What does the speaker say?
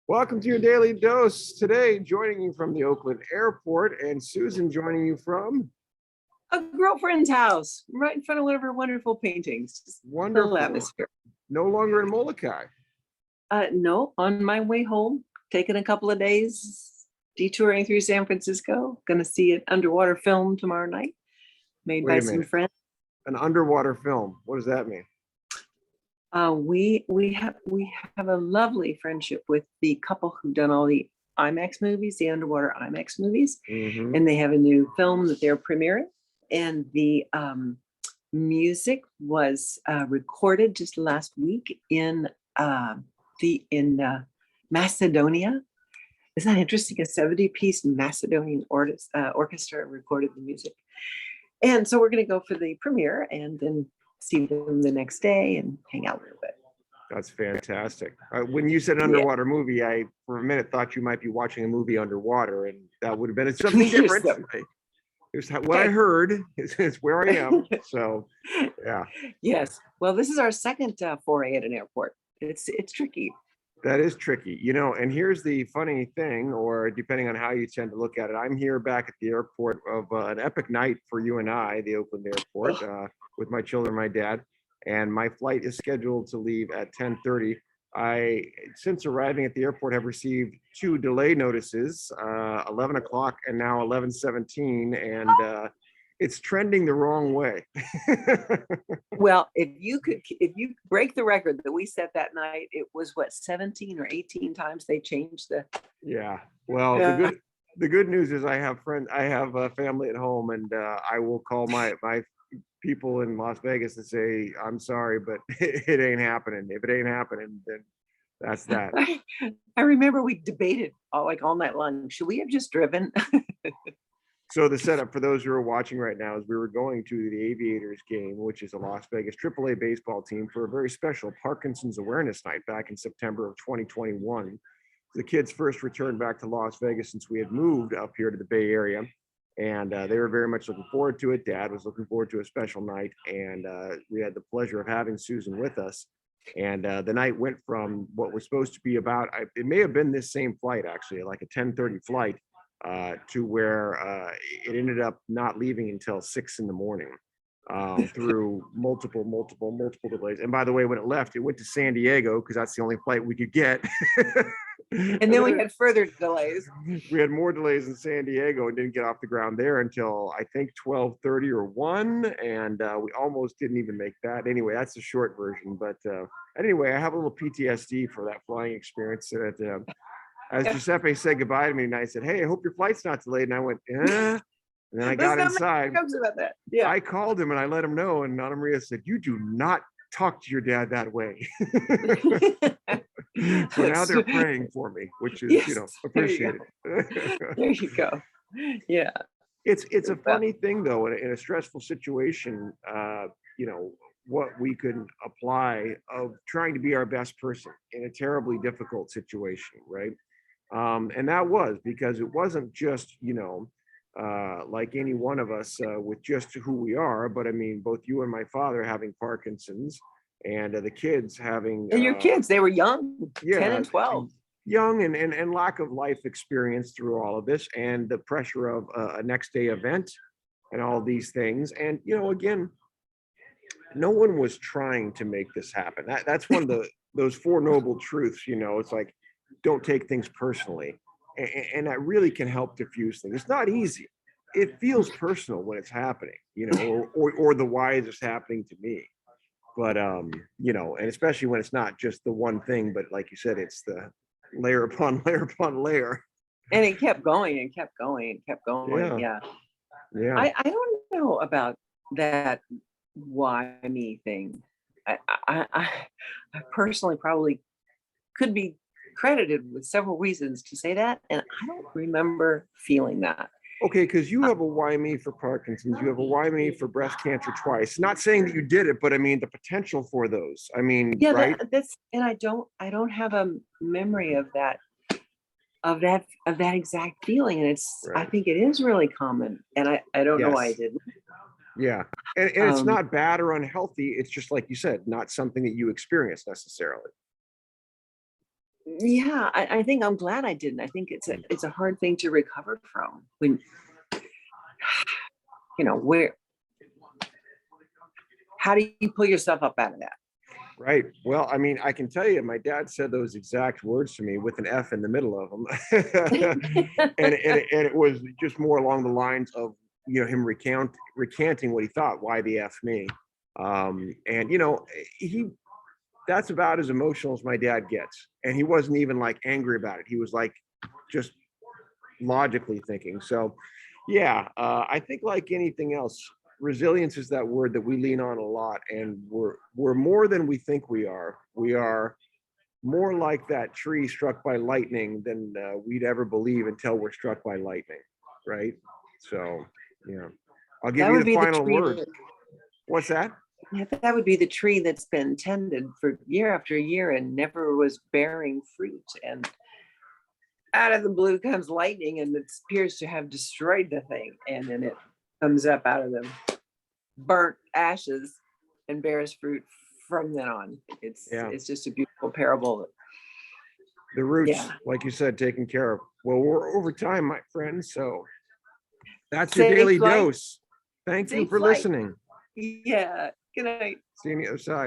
Welcome to your daily dose. Today, joining you from the Oakland airport, and Susan joining you from a girlfriend's house, right in front of one of her wonderful paintings. Just wonderful little atmosphere. No longer in Molokai. No, on my way home, taking a couple of days, detouring through San Francisco. Going to see an underwater film tomorrow night, made by some friends. An underwater film. What does that mean? We have a lovely friendship with the couple who've done all the IMAX movies, the underwater IMAX movies, and they have a new film that they're premiering. And the music was recorded just last week in Macedonia. Isn't that interesting? A 70-piece Macedonian orchestra recorded the music. And so we're going to go for the premiere and then see them the next day and hang out a little bit. That's fantastic. When you said underwater movie, I for a minute thought you might be watching a movie underwater, and that would have been something different. Here's what I heard. It's where I am. So, yeah. Yes. Well, this is our second foray at an airport. It's tricky. That is tricky, and here's the funny thing, or depending on how you tend to look at it, I'm here back at the airport of an epic night for you and I, the Oakland airport, with my children, my dad, and my flight is scheduled to leave at 10:30. I, since arriving at the airport, have received 2 delay notices, 11 o'clock and now 11:17, and it's trending the wrong way. Well, if you break the record that we set that night, it was what, 17 or 18 times they changed the. Yeah. Well, the good news is I have a family at home, and I will call my people in Las Vegas and say, I'm sorry, but it ain't happening. If it ain't happening, then that's that. I remember we debated all night long. Should we have just driven? So the setup for those who are watching right now is we were going to the Aviators game, which is a Las Vegas AAA baseball team, for a very special Parkinson's awareness night back in September of 2021. The kids first returned back to Las Vegas since we had moved up here to the Bay Area, and they were very much looking forward to it. Dad was looking forward to a special night, and we had the pleasure of having Susan with us. And the night went from what was supposed to be about, it may have been this same flight actually, like a 10:30 flight, to where it ended up not leaving until 6 in the morning, through multiple delays. And by the way, when it left, it went to San Diego because that's the only flight we could get. And then we had further delays. We had more delays in San Diego and didn't get off the ground there until I think 12:30 or 1, and we almost didn't even make that. Anyway, that's the short version. But anyway, I have a little PTSD for that flying experience. That as Giuseppe said goodbye to me, and I said, "Hey, I hope your flight's not delayed." And I went, "Eh." And then I got inside. About that. Yeah. I called him and I let him know, and Anna Maria said, "You do not talk to your dad that way." So now they're praying for me, which is, appreciated. There you go. Yeah. It's a funny thing though, in a stressful situation, what we can apply of trying to be our best person in a terribly difficult situation, right? And that was because it wasn't just, like any one of us with just who we are, but I mean, both you and my father having Parkinson's, and the kids having. And your kids, they were young, 10 and 12. Young and lack of life experience through all of this, and the pressure of a next day event and all these things. And, again, no one was trying to make this happen. That's one of those 4 noble truths, it's like, don't take things personally. And that really can help diffuse things. It's not easy. It feels personal when it's happening, or the why is this happening to me? But, and especially when it's not just the one thing, but like you said, it's the layer upon layer upon layer. And it kept going and kept going and kept going. Yeah. I don't know about that why me thing. I personally probably could be credited with several reasons to say that, and I don't remember feeling that. Okay, because you have a why me for Parkinson's, you have a why me for breast cancer twice. Not saying that you did it, but I mean the potential for those. I mean, yeah, right? That's and I don't have a memory of that exact feeling, and it's right. I think it is really common, and I don't know why I didn't. Yeah, and it's not bad or unhealthy. It's just like you said, not something that you experience necessarily. Yeah, I think I'm glad I didn't. I think it's a hard thing to recover from when, where, how do you pull yourself up out of that? Right. Well, I mean, I can tell you, my dad said those exact words to me with an F in the middle of them. And it was just more along the lines of, him recanting what he thought, why the F me? And, he, that's about as emotional as my dad gets. And he wasn't even like angry about it. He was like just logically thinking. So, yeah, I think like anything else, resilience is that word that we lean on a lot, and we're more than we think we are. We are more like that tree struck by lightning than we'd ever believe until we're struck by lightning, right? So, yeah, I'll give That you would the be the final tree word. that, What's that? yeah, that would be the tree that's been tended for year after year and never was bearing fruit. And out of the blue comes lightning and it appears to have destroyed the thing. And then it comes up out of the burnt ashes and bears fruit from then on. Yeah, It's just a beautiful parable. the roots, Yeah. like you said, taken care of. Well, we're over time, my friend. So that's your Safe daily flight. dose. Thank you Safe for flight. listening. Yeah. Good night. See you on the other side.